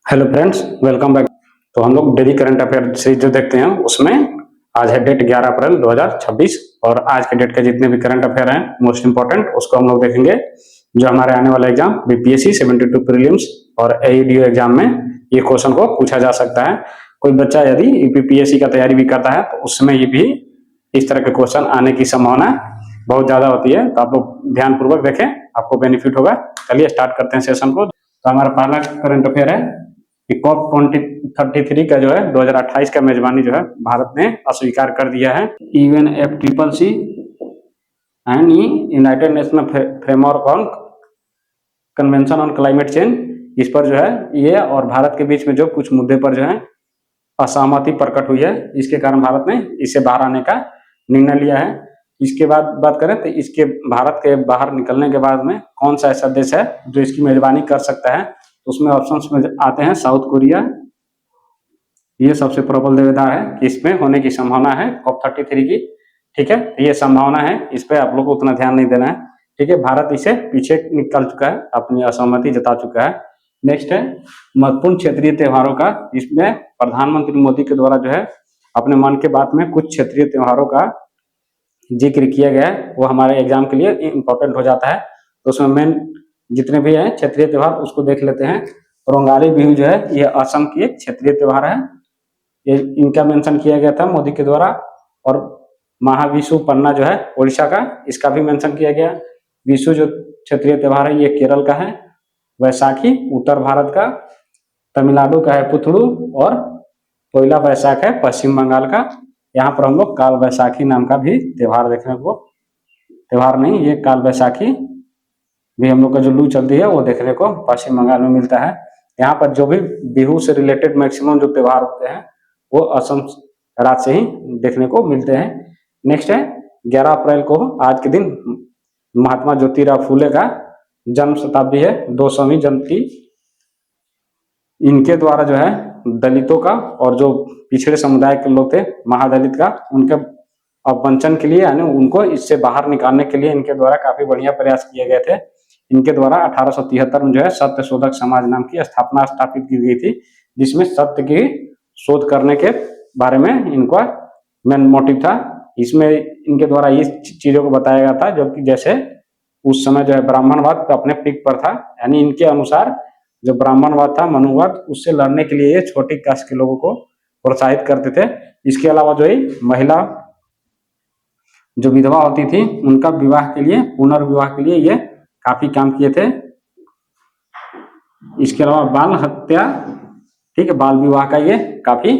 Hello friends, welcome back. तो हम लोग डेली करंट अफेयर सीरीज जो देखते हैं उसमें आज है डेट 11 अप्रैल 2026 और आज के डेट के जितने भी करंट अफेयर हैं मोस्ट इंपॉर्टेंट उसको हम लोग देखेंगे। जो हमारे आने वाला एग्जाम बीपीएससी 72 प्रीलिम्स और एईडीओ एग्जाम में ये क्वेश्चन को पूछा जा सकता है। कोई बच्चा यदि यूपीपीएससी का तैयारी भी करता है तो उसमें ये भी इस तरह के क्वेश्चन आने की संभावना बहुत ज्यादा होती है। तो आप लोग ध्यानपूर्वक देखें, आपको बेनिफिट होगा। चलिए स्टार्ट करते हैं सेशन को। तो हमारा पहला करंट अफेयर है कि कॉप 33 का जो है 2028 का मेजबानी जो है भारत ने अस्वीकार कर दिया है। UNFCCC and United national framework on convention on climate change, इस पर जो है ये और भारत के बीच में जो कुछ मुद्दे पर जो है असहमति प्रकट हुई है, इसके कारण भारत ने इससे बाहर आने का निर्णय लिया है। इसके बाद बात करें तो इसके भारत के बाहर निकलने के बाद में कौन सा ऐसा देश है जो इसकी मेजबानी कर सकता है, तो उसमें ऑप्शंस में आते हैं साउथ कोरिया, ये सबसे प्रबल दावेदार है कि इसमें होने की संभावना है कॉप 33 की। ठीक है, ये संभावना है, इस पे आप लोग को उतना ध्यान नहीं देना है। ठीक है, भारत इसे पीछे निकल चुका है, अपनी असहमति जता चुका है। नेक्स्ट है महत्वपूर्ण क्षेत्रीय त्योहारों का, इसमें प्रधानमंत्री मोदी के द्वारा जो है अपने मन के बात में कुछ क्षेत्रीय त्योहारों का जिक्र किया गया है, वो हमारे एग्जाम के लिए इंपॉर्टेंट हो जाता है। तो उसमें मेन जितने भी हैं क्षेत्रीय त्योहार उसको देख लेते हैं। रोंगाली बिहू जो है ये असम की एक क्षेत्रीय त्योहार है, ये इनका मेंशन किया गया था मोदी के द्वारा। और महाविशु पन्ना जो है ओडिशा का, इसका भी मेंशन किया गया। विशु जो क्षेत्रीय त्योहार है ये केरल का है। वैसाखी उत्तर भारत का, तमिलनाडु का है पुथड़ू, और पोइला वैशाख है पश्चिम बंगाल का। यहाँ पर हम लोग काल वैशाखी नाम का भी त्योहार देखने को, त्योहार नहीं ये काल वैशाखी भी हम लोग का जो लू चलती है वो देखने को पश्चिम बंगाल में मिलता है। यहाँ पर जो भी बिहू से रिलेटेड मैक्सिमम जो त्योहार होते हैं वो असम राज्य से ही देखने को मिलते हैं। नेक्स्ट है 11 अप्रैल को आज के दिन महात्मा ज्योतिराव फूले का जन्म शताब्दी है, 200वीं जयंती। इनके द्वारा जो है दलितों का और जो पिछड़े समुदाय के लोग थे महादलित का, उनके अपवंचन के लिए यानी उनको इससे बाहर निकालने के लिए इनके द्वारा काफी बढ़िया प्रयास किए गए थे। इनके द्वारा 1873 में जो है सत्य शोधक समाज नाम की स्थापना स्थापित की गई थी, जिसमें सत्य की शोध करने के बारे में इनका मेन मोटिव था। इसमें इनके द्वारा इस चीजों को बताया गया था जो कि जैसे उस समय जो है ब्राह्मणवाद अपने पीक पर था, यानी इनके अनुसार जो ब्राह्मणवाद था मनुवाद, उससे लड़ने के लिए ये छोटी कास्ट के लोगों को प्रोत्साहित करते थे। इसके अलावा जो है महिला जो विधवा होती थी उनका विवाह के लिए, पुनर्विवाह के लिए ये काफी काम किए थे। इसके अलावा बाल हत्या, ठीक है, बाल विवाह का ये काफी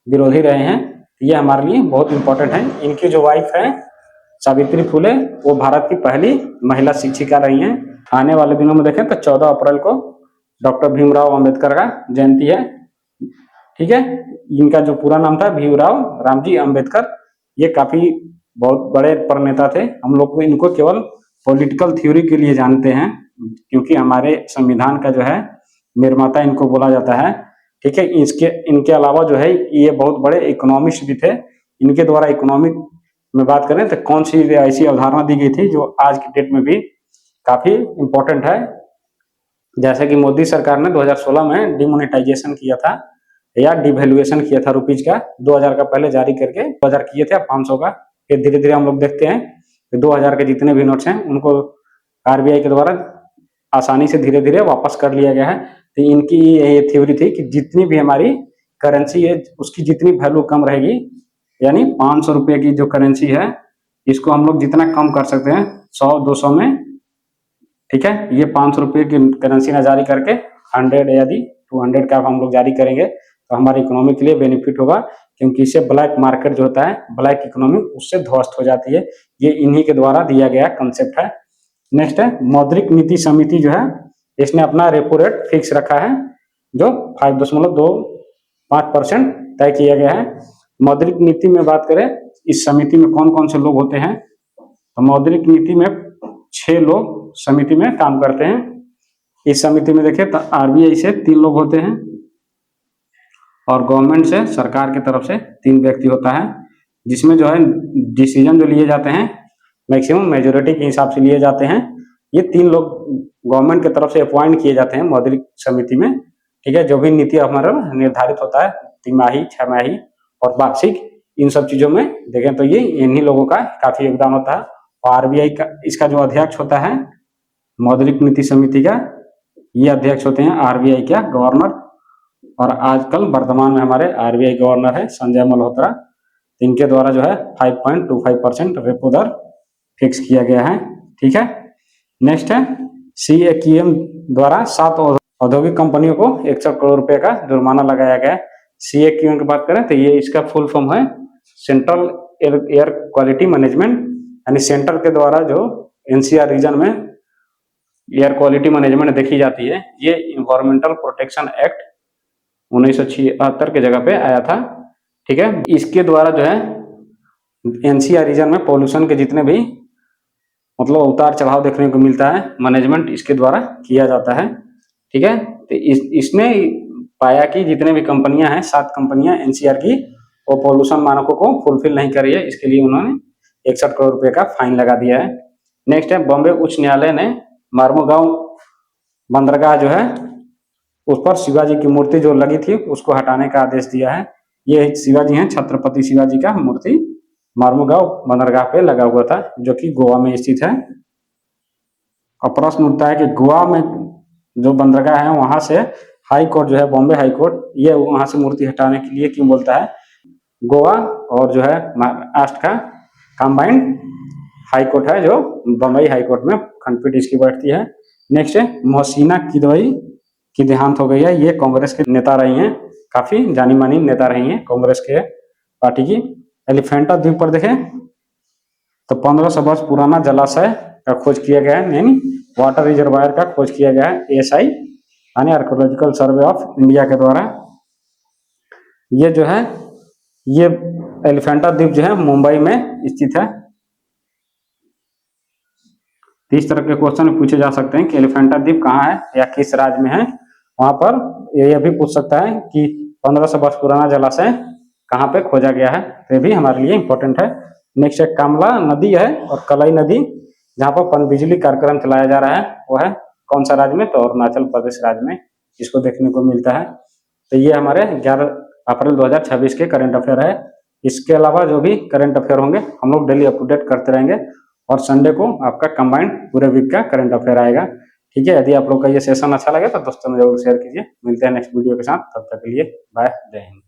विरोधी रहे हैं। ये हमारे लिए बहुत इंपॉर्टेंट है। इनकी जो वाइफ है सावित्री फुले, वो भारत की पहली महिला शिक्षिका रही हैं। आने वाले दिनों में देखें तो 14 अप्रैल को डॉक्टर भीमराव अंबेडकर का जयंती है। ठीक है, इनका जो पूरा नाम था भीमराव रामजी अंबेडकर, ये काफी बहुत बड़े प्रणेता थे। हम लोग इनको केवल पॉलिटिकल थ्योरी के लिए जानते हैं, क्योंकि हमारे संविधान का जो है निर्माता इनको बोला जाता है। ठीक है, इनके अलावा जो है ये बहुत बड़े इकोनॉमिस्ट भी थे। इनके द्वारा इकोनॉमिक में बात करें तो कौन सी ऐसी अवधारणा दी गई थी जो आज की डेट में भी काफी इंपॉर्टेंट है, जैसे कि मोदी सरकार ने 2016 में डिमोनेटाइजेशन किया था या डिवेल्युएशन किया था रुपीज का, 2000 का पहले जारी करके 2000 किए थे, अब 500 का। फिर धीरे धीरे हम लोग देखते हैं कि 2000 के जितने भी नोट्स हैं उनको आरबीआई के द्वारा आसानी से धीरे धीरे वापस कर लिया गया है। तो इनकी ये थ्योरी थी कि जितनी भी हमारी करेंसी है उसकी जितनी वैल्यू कम रहेगी, यानी 500 रुपये की जो करेंसी है इसको हम लोग जितना कम कर सकते हैं 100-200 में, ठीक है, ये 500 रुपये की करेंसी ना जारी करके 100 यदि 200 का हम लोग जारी करेंगे तो हमारी इकोनॉमी के लिए बेनिफिट होगा, क्योंकि इससे ब्लैक मार्केट जो होता है, ब्लैक इकोनॉमी उससे ध्वस्त हो जाती है। ये इन्हीं के द्वारा दिया गया कंसेप्ट है। नेक्स्ट है मौद्रिक नीति समिति जो है इसने अपना रेपो रेट फिक्स रखा है जो 5.25% तय किया गया है। मौद्रिक नीति में बात करें इस समिति में कौन कौन से लोग होते हैं, तो मौद्रिक नीति में 6 लोग समिति में काम करते हैं। इस समिति में देखें तो आरबीआई से 3 लोग होते हैं और गवर्नमेंट से, सरकार की तरफ से 3 व्यक्ति होता है, जिसमें जो है डिसीजन जो लिए जाते हैं मैक्सिमम मेजोरिटी के हिसाब से लिए जाते हैं। ये 3 लोग गवर्नमेंट की तरफ से अपॉइंट किए जाते हैं मौद्रिक समिति में। ठीक है, जो भी नीति हमारा निर्धारित होता है तिमाही, छमाही और वार्षिक, इन सब चीजों में देखें तो ये इन्हीं लोगों का काफी योगदान होता है। और आरबीआई का इसका जो अध्यक्ष होता है मौद्रिक नीति समिति का, ये अध्यक्ष होते हैं आरबीआई का गवर्नर। और आजकल वर्तमान में हमारे आरबीआई गवर्नर है संजय मल्होत्रा। इनके द्वारा जो है 5.25% रेपो दर फिक्स किया गया है। ठीक है, नेक्स्ट है सीएक्यूएम द्वारा 7 औद्योगिक कंपनियों को 61 करोड़ रुपए का जुर्माना लगाया गया है। सीएक्यूएम की बात करें तो ये इसका फुल फॉर्म है सेंट्रल एयर क्वालिटी मैनेजमेंट, यानी सेंटर के द्वारा जो एनसीआर रीजन में एयर क्वालिटी मैनेजमेंट देखी जाती है, ये इन्वायरमेंटल प्रोटेक्शन एक्ट 1976 के जगह पे आया था। ठीक है, इसके द्वारा जो है एनसीआर रीजन में पॉल्यूशन के जितने भी मतलब उतार चढ़ाव देखने को मिलता है, मैनेजमेंट इसके द्वारा किया जाता है। ठीक है, तो इसने पाया कि जितने भी कंपनियां हैं 7 कंपनियां एनसीआर की, वो पॉल्यूशन मानकों को फुलफिल नहीं कर रही है, इसके लिए उन्होंने 61 करोड़ रुपए का फाइन लगा दिया है। नेक्स्ट है बॉम्बे उच्च न्यायालय ने मार्मुगांव बंदरगाह जो है उस पर शिवाजी की मूर्ति जो लगी थी उसको हटाने का आदेश दिया है। ये शिवाजी हैं, छत्रपति शिवाजी का मूर्ति मार्मुगांव बंदरगाह पे लगा हुआ था, जो कि गोवा में स्थित है। और प्रश्न उठता है कि गोवा में जो बंदरगाह है वहां से हाई कोर्ट जो है बॉम्बे हाई कोर्ट, ये वहां से मूर्ति हटाने के लिए क्यों बोलता है? गोवा और जो है महाराष्ट्र का कंबाइंड हाई कोर्ट है जो बम्बई हाई कोर्ट में खंडपीठ इसकी बैठती है। नेक्स्ट है मोहसिना किदवई की देहांत हो गई है। ये कांग्रेस के नेता रही हैं, काफी जानी मानी नेता रही हैं कांग्रेस के पार्टी की। एलिफेंटा द्वीप पर देखें तो 1500 वर्ष पुराना जलाशय का खोज किया गया है, यानी वाटर रिजर्वायर का खोज किया गया है एएसआई यानी आर्कोलॉजिकल सर्वे ऑफ इंडिया के द्वारा। ये जो है ये एलिफेंटा द्वीप जो है मुंबई में स्थित है। इस तरह के क्वेश्चन पूछे जा सकते हैं कि एलिफेंटा द्वीप कहाँ है या किस राज्य में है। वहां पर यह भी पूछ सकता है कि 1500 वर्ष पुराना जलाशय कहाँ पे खोजा गया है, तो ये भी हमारे लिए इंपॉर्टेंट है। नेक्स्ट है कमला नदी है और कलई नदी जहाँ पर पनबिजली कार्यक्रम चलाया जा रहा है, वो है कौन सा राज्य में? तो अरुणाचल प्रदेश राज्य में इसको देखने को मिलता है। तो ये हमारे 11 अप्रैल 2026 के करंट अफेयर है। इसके अलावा जो भी करंट अफेयर होंगे हम लोग डेली अप टू डेट करते रहेंगे, और संडे को आपका कंबाइंड पूरे वीक का करंट अफेयर आएगा। ठीक है, यदि आप लोग का ये सेशन अच्छा लगे तो दोस्तों में जरूर शेयर कीजिए। मिलते हैं नेक्स्ट वीडियो के साथ, तब तक के लिए बाय, जय हिंद।